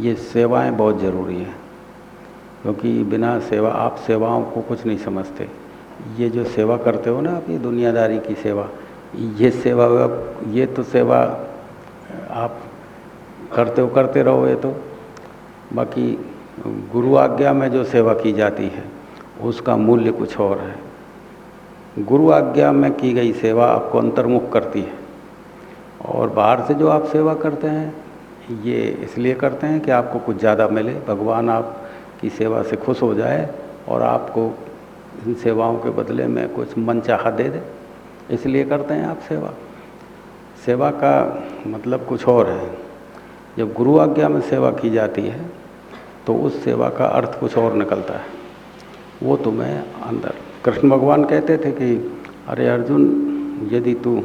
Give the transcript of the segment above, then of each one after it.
ये सेवाएं बहुत ज़रूरी हैं, क्योंकि बिना सेवा आप सेवाओं को कुछ नहीं समझते। ये जो सेवा करते हो ना आप, ये दुनियादारी की सेवा, ये सेवा, ये तो सेवा आप करते रहो ये तो। बाकी गुरु आज्ञा में जो सेवा की जाती है उसका मूल्य कुछ और है। गुरु आज्ञा में की गई सेवा आपको अंतर्मुख करती है, और बाहर से जो आप सेवा करते हैं ये इसलिए करते हैं कि आपको कुछ ज़्यादा मिले, भगवान आपकी सेवा से खुश हो जाए और आपको इन सेवाओं के बदले में कुछ मनचाहा दे दे, इसलिए करते हैं आप सेवा। सेवा का मतलब कुछ और है। जब गुरु आज्ञा में सेवा की जाती है तो उस सेवा का अर्थ कुछ और निकलता है, वो तुम्हें अंदर। कृष्ण भगवान कहते थे कि अरे अर्जुन, यदि तू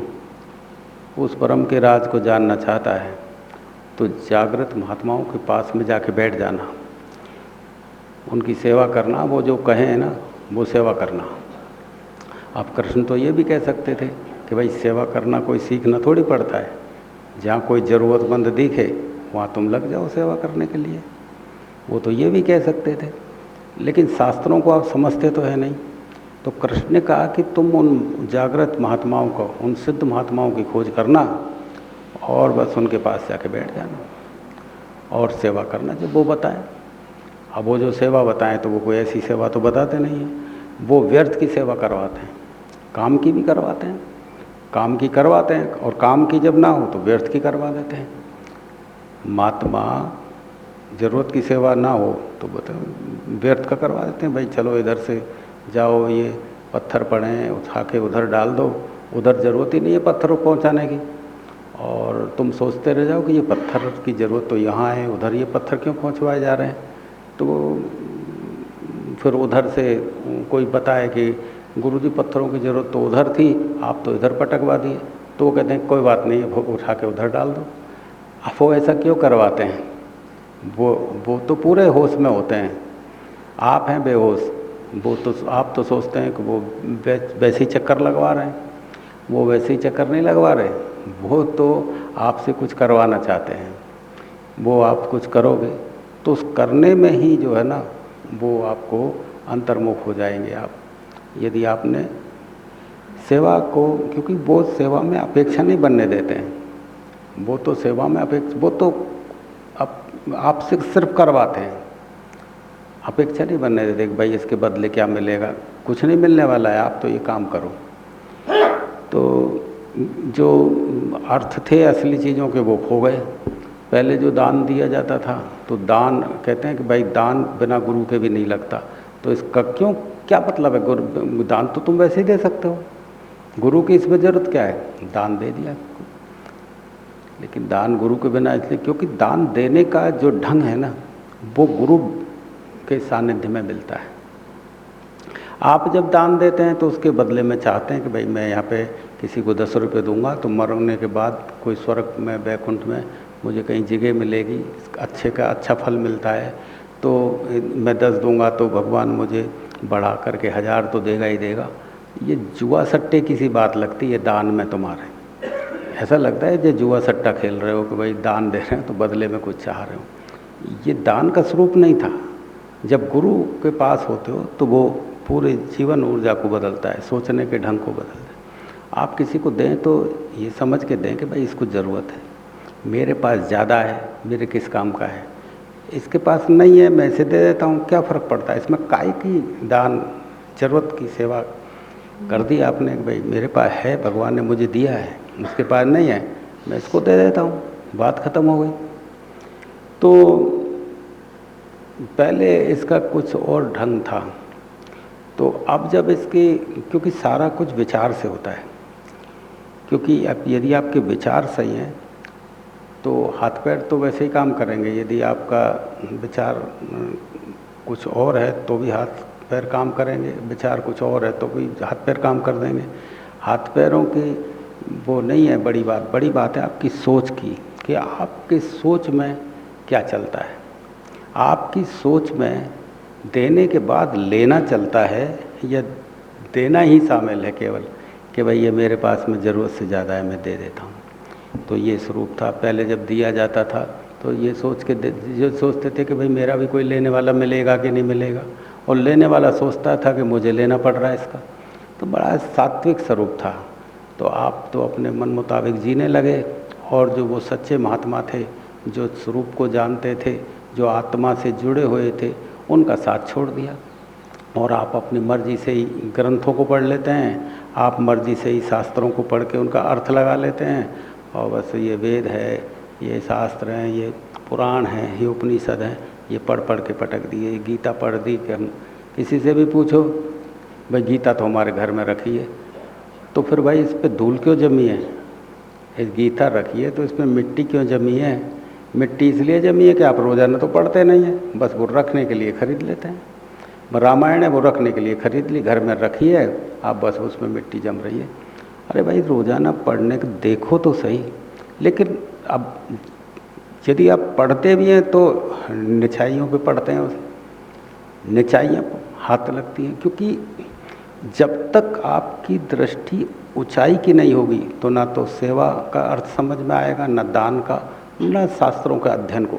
उस परम के राज को जानना चाहता है तो जागृत महात्माओं के पास में जाके बैठ जाना, उनकी सेवा करना, वो जो कहें ना वो सेवा करना। अब कृष्ण तो ये भी कह सकते थे कि भाई सेवा करना कोई सीखना थोड़ी पड़ता है, जहाँ कोई ज़रूरतमंद दिखे वहाँ तुम लग जाओ सेवा करने के लिए, वो तो ये भी कह सकते थे। लेकिन शास्त्रों को आप समझते तो है नहीं, तो कृष्ण ने कहा कि तुम उन जागृत महात्माओं को, उन सिद्ध महात्माओं की खोज करना और बस उनके पास जाके बैठ जाना और सेवा करना जब वो बताएं। अब वो जो सेवा बताएं तो वो कोई ऐसी सेवा तो बताते नहीं हैं, वो व्यर्थ की सेवा करवाते हैं, काम की भी करवाते हैं, काम की करवाते हैं, और काम की जब ना हो तो व्यर्थ की करवा देते हैं। महात्मा ज़रूरत की सेवा ना हो तो बताओ व्यर्थ का करवा देते हैं। भाई चलो इधर से जाओ, ये पत्थर पड़े हैं उठा के उधर डाल दो, उधर ज़रूरत ही नहीं है पत्थर पहुंचाने की, और तुम सोचते रह जाओ कि ये पत्थर की ज़रूरत तो यहाँ है, उधर ये पत्थर क्यों पहुंचवाए जा रहे हैं। तो फिर उधर से कोई बताए कि गुरुजी पत्थरों की ज़रूरत तो उधर थी, आप तो इधर पटकवा दिए, तो वो कहते हैं कोई बात नहीं है, उठा के उधर डाल दो। अब वो ऐसा क्यों करवाते हैं? वो तो पूरे होश में होते हैं, आप हैं बेहोश। वो तो आप तो सोचते हैं कि वो वैसे ही चक्कर लगवा रहे हैं, वो वैसे ही चक्कर नहीं लगवा रहे, वो तो आपसे कुछ करवाना चाहते हैं। वो आप कुछ करोगे तो उस करने में ही जो है ना वो आपको अंतर्मुख हो जाएंगे आप, यदि आपने सेवा को, क्योंकि वो सेवा में अपेक्षा नहीं बनने देते हैं, वो तो सेवा में वो तो आपसे सिर्फ करवाते हैं, अपेक्षा नहीं बनने देते कि भाई इसके बदले क्या मिलेगा, कुछ नहीं मिलने वाला है, आप तो ये काम करो। तो जो अर्थ थे असली चीज़ों के वो खो गए। पहले जो दान दिया जाता था, तो दान कहते हैं कि भाई दान बिना गुरु के भी नहीं लगता, तो इसका क्यों क्या मतलब है? गुरु दान तो तुम वैसे ही दे सकते हो, गुरु की इसमें ज़रूरत क्या है? दान दे दिया। लेकिन दान गुरु के बिना इसलिए, क्योंकि दान देने का जो ढंग है ना वो गुरु के सानिध्य में मिलता है। आप जब दान देते हैं तो उसके बदले में चाहते हैं कि भाई मैं यहाँ पे किसी को 10 रुपये दूंगा तो मरने के बाद कोई स्वर्ग में, वैकुंठ में मुझे कहीं जगह मिलेगी, अच्छे का अच्छा फल मिलता है, तो मैं 10 दूंगा तो भगवान मुझे बढ़ा करके 1000 तो देगा ही देगा। ये जुआ सट्टे की सी बात लगती है दान में तुम्हारे। ऐसा लगता है जो जुआ सट्टा खेल रहे हो कि भाई दान दे रहे हो तो बदले में कुछ चाह रहे हो। ये दान का स्वरूप नहीं था। जब गुरु के पास होते हो तो वो पूरे जीवन ऊर्जा को बदलता है, सोचने के ढंग को बदलता है। आप किसी को दें तो ये समझ के दें कि भाई इसको ज़रूरत है, मेरे पास ज़्यादा है, मेरे किस काम का है, इसके पास नहीं है मैं इसे दे देता हूँ, क्या फ़र्क पड़ता है इसमें? काय की दान, ज़रूरत की सेवा कर दी आपने कि भाई मेरे पास है, भगवान ने मुझे दिया है, उसके पास नहीं है मैं इसको दे देता हूँ, बात ख़त्म हो गई। तो पहले इसका कुछ और ढंग था, तो अब जब इसके, क्योंकि सारा कुछ विचार से होता है, क्योंकि अब यदि आपके विचार सही हैं तो हाथ पैर तो वैसे ही काम करेंगे, यदि आपका विचार कुछ और है तो भी हाथ पैर काम करेंगे, विचार कुछ और है तो भी हाथ पैर काम कर देंगे। हाथ पैरों की वो नहीं है बड़ी बात, बड़ी बात है आपकी सोच की, कि आपकी सोच में क्या चलता है। आपकी सोच में देने के बाद लेना चलता है या देना ही शामिल है केवल, कि भाई ये मेरे पास में ज़रूरत से ज़्यादा है मैं दे देता हूँ। तो ये स्वरूप था। पहले जब दिया जाता था तो ये सोच के जो सोचते थे कि भाई मेरा भी कोई लेने वाला मिलेगा कि नहीं मिलेगा, और लेने वाला सोचता था कि मुझे लेना पड़ रहा है इसका। तो बड़ा सात्विक स्वरूप था। तो आप तो अपने मन मुताबिक जीने लगे, और जो वो सच्चे महात्मा थे, जो स्वरूप को जानते थे, जो आत्मा से जुड़े हुए थे, उनका साथ छोड़ दिया। और आप अपनी मर्जी से ही ग्रंथों को पढ़ लेते हैं, आप मर्जी से ही शास्त्रों को पढ़ के उनका अर्थ लगा लेते हैं, और बस ये वेद है, ये शास्त्र हैं, ये पुराण हैं, ये उपनिषद हैं, ये पढ़ पढ़ के पटक दिए। गीता पढ़ दी कि हम किसी से भी पूछो, भाई गीता तो हमारे घर में रखी है, तो फिर भाई इस पर धूल क्यों जमी है? इस गीता रखी है तो इसमें मिट्टी क्यों जमी है? मिट्टी इसलिए जमी है कि आप रोज़ाना तो पढ़ते नहीं हैं, बस वो रखने के लिए खरीद लेते हैं। रामायण है, वो रखने के लिए खरीद ली, घर में रखी है, आप बस उसमें मिट्टी जम रही है। अरे भाई रोज़ाना पढ़ने को देखो तो सही, लेकिन अब यदि आप पढ़ते भी हैं तो निचाइयों पे पढ़ते हैं, निचाइयाँ हाथ लगती हैं। क्योंकि जब तक आपकी दृष्टि ऊंचाई की नहीं होगी तो ना तो सेवा का अर्थ समझ में आएगा, न दान का, न शास्त्रों का अध्ययन को,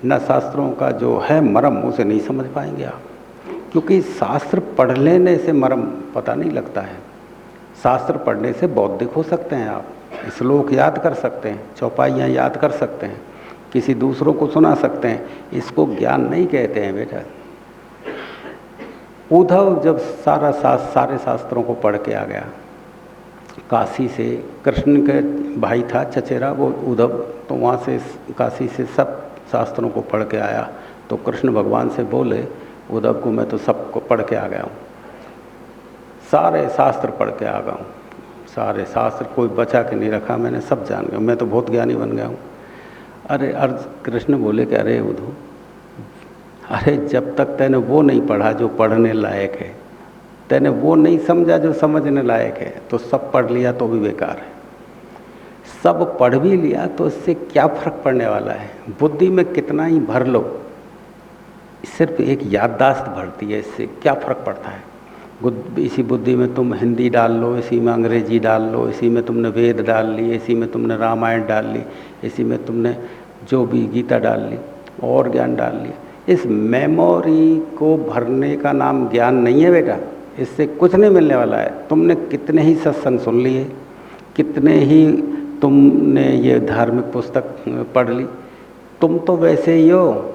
न शास्त्रों का जो है मर्म उसे नहीं समझ पाएंगे आप। क्योंकि शास्त्र पढ़ लेने से मर्म पता नहीं लगता है। शास्त्र पढ़ने से बौद्धिक हो सकते हैं आप, श्लोक याद कर सकते हैं, चौपाइयाँ याद कर सकते हैं, किसी दूसरों को सुना सकते हैं, इसको ज्ञान नहीं कहते हैं बेटा। उद्धव जब सारे शास्त्रों को पढ़ के आ गया, काशी से, कृष्ण के भाई था चचेरा वो उद्धव, तो वहाँ से काशी से सब शास्त्रों को पढ़ के आया। तो कृष्ण भगवान से बोले उद्धव को, मैं तो सबको पढ़ के आ गया हूँ, सारे शास्त्र पढ़ के आ गया हूँ, सारे शास्त्र कोई बचा के नहीं रखा मैंने, सब जान गया, मैं तो बहुत ज्ञानी बन गया हूँ। अरे कृष्ण बोले कि अरे उद्धव, अरे जब तक तैने वो नहीं पढ़ा जो पढ़ने लायक है, तैने वो नहीं समझा जो समझने लायक है, तो सब पढ़ लिया तो भी बेकार है। सब पढ़ भी लिया तो इससे क्या फर्क पड़ने वाला है? बुद्धि में कितना ही भर लो, सिर्फ एक याददाश्त भरती है, इससे क्या फर्क पड़ता है? इसी बुद्धि में तुम हिंदी डाल लो, इसी में अंग्रेजी डाल लो, इसी में तुमने वेद डाल ली, इसी में तुमने रामायण डाल ली, इसी में तुमने जो भी गीता डाल ली और ज्ञान डाल लिया। इस मेमोरी को भरने का नाम ज्ञान नहीं है बेटा, इससे कुछ नहीं मिलने वाला है। तुमने कितने ही सत्संग सुन लिए, कितने ही तुमने ये धार्मिक पुस्तक पढ़ ली, तुम तो वैसे ही हो।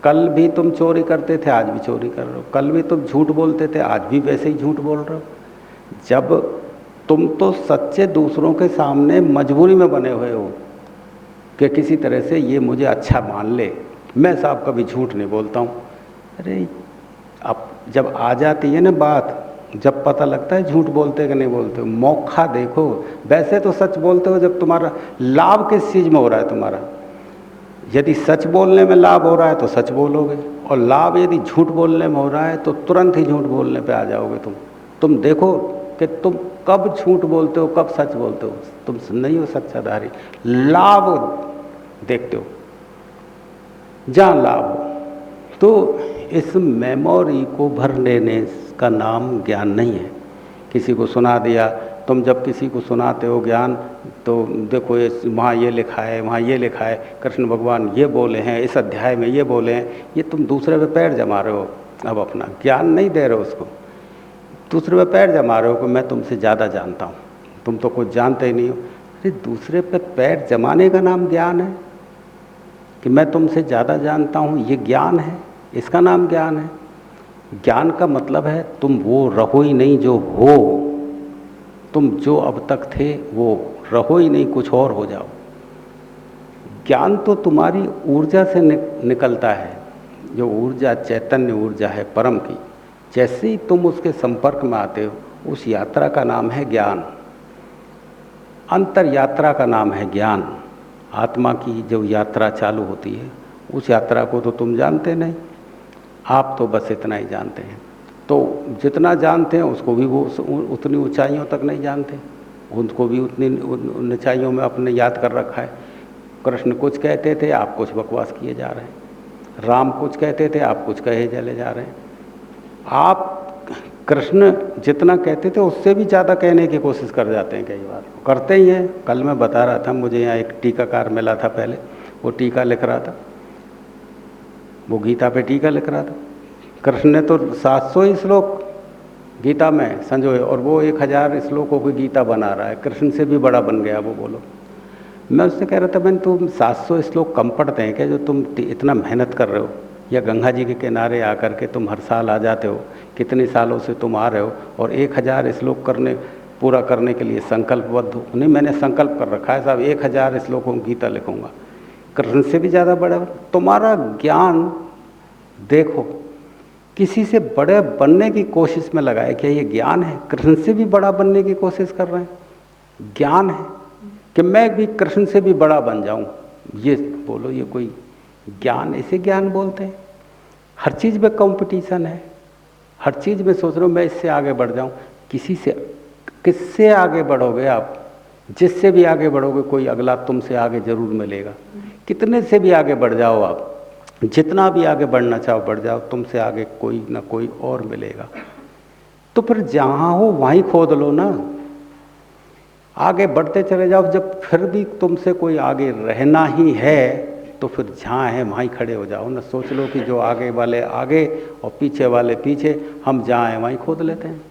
कल भी तुम चोरी करते थे, आज भी चोरी कर रहे हो। कल भी तुम झूठ बोलते थे, आज भी वैसे ही झूठ बोल रहे हो। जब तुम तो सच्चे दूसरों के सामने मजबूरी में बने हुए हो कि किसी तरह से ये मुझे अच्छा मान ले, मैं साहब कभी झूठ नहीं बोलता हूँ। अरे अब जब आ जाती है ना बात, जब पता लगता है झूठ बोलते कि नहीं बोलते हो, मौका देखो। वैसे तो सच बोलते हो जब तुम्हारा लाभ किस चीज़ में हो रहा है तुम्हारा। यदि सच बोलने में लाभ हो रहा है तो सच बोलोगे, और लाभ यदि झूठ बोलने में हो रहा है तो तुरंत ही झूठ बोलने पे आ जाओगे तुम देखो कि तुम कब झूठ बोलते हो, कब सच बोलते हो। तुम नहीं हो सच्चाधारी, लाभ देखते हो जहाँ लाभ हो। तो इस मेमोरी को भर लेने का नाम ज्ञान नहीं है। किसी को सुना दिया, तुम जब किसी को सुनाते हो ज्ञान, तो देखो ये वहाँ ये लिखा है, वहाँ ये लिखा है, कृष्ण भगवान ये बोले हैं, इस अध्याय में ये बोले हैं, ये तुम दूसरे पे पैर जमा रहे हो। अब अपना ज्ञान नहीं दे रहे हो उसको, दूसरे पे पैर जमा रहे हो कि मैं तुमसे ज़्यादा जानता हूँ, तुम तो कुछ जानते ही नहीं हो। अरे दूसरे पे पैर जमाने का नाम ज्ञान है कि मैं तुमसे ज़्यादा जानता हूँ, ये ज्ञान है, इसका नाम ज्ञान है। ज्ञान का मतलब है तुम वो रहो ही नहीं जो हो, तुम जो अब तक थे वो रहो ही नहीं, कुछ और हो जाओ। ज्ञान तो तुम्हारी ऊर्जा से निकलता है, जो ऊर्जा चैतन्य ऊर्जा है परम की। जैसे ही तुम उसके संपर्क में आते हो, उस यात्रा का नाम है ज्ञान, अंतर यात्रा का नाम है ज्ञान। आत्मा की जो यात्रा चालू होती है, उस यात्रा को तो तुम जानते नहीं, आप तो बस इतना ही जानते हैं। तो जितना जानते हैं उसको भी वो उतनी ऊंचाइयों तक नहीं जानते, उनको भी उतनी ऊंचाइयों में अपने याद कर रखा है। कृष्ण कुछ कहते थे, आप कुछ बकवास किए जा रहे हैं। राम कुछ कहते थे, आप कुछ कहे चले जा रहे हैं। आप कृष्ण जितना कहते थे उससे भी ज़्यादा कहने की कोशिश कर जाते हैं, कई बार करते ही हैं। कल मैं बता रहा था, मुझे यहाँ एक टीकाकार मिला था पहले, वो टीका लिख रहा था, वो गीता पे टीका लिख रहा था। कृष्ण ने तो 700 ही श्लोक गीता में संजोए और वो 1000 श्लोकों की गीता बना रहा है, कृष्ण से भी बड़ा बन गया वो। बोलो, मैं उससे कह रहा था बहन तुम 700 श्लोक कम पढ़ते हैं क्या जो तुम इतना मेहनत कर रहे हो, या गंगा जी के किनारे आकर के तुम हर साल आ जाते हो, कितने सालों से तुम आ रहे हो और 1000 श्लोक पूरा करने के लिए संकल्पबद्ध हो। नहीं, मैंने संकल्प कर रखा है साहब 1000 श्लोकों की गीता लिखूंगा, कृष्ण से भी ज़्यादा बड़ा। तुम्हारा ज्ञान देखो, किसी से बड़े बनने की कोशिश में लगा है, क्या ये ज्ञान है? कृष्ण से भी बड़ा बनने की कोशिश कर रहे हैं, ज्ञान है कि मैं भी कृष्ण से भी बड़ा बन जाऊं। ये बोलो, ये कोई ज्ञान? इसे ज्ञान बोलते हैं? हर चीज़ में कंपटीशन है, हर चीज़ में सोच रहे हो मैं इससे आगे बढ़ जाऊं। किससे आगे बढ़ोगे आप? जिससे भी आगे बढ़ोगे कोई अगला तुमसे आगे जरूर मिलेगा। कितने से भी आगे बढ़ जाओ आप, जितना भी आगे बढ़ना चाहो बढ़ जाओ, तुमसे आगे कोई ना कोई और मिलेगा। तो फिर जहाँ हो वहीं खोद लो ना, आगे बढ़ते चले जाओ। जब फिर भी तुमसे कोई आगे रहना ही है तो फिर जहाँ है वहीं खड़े हो जाओ ना। सोच लो कि जो आगे वाले आगे और पीछे वाले पीछे, हम जहाँ हैं वहीं खोद लेते हैं।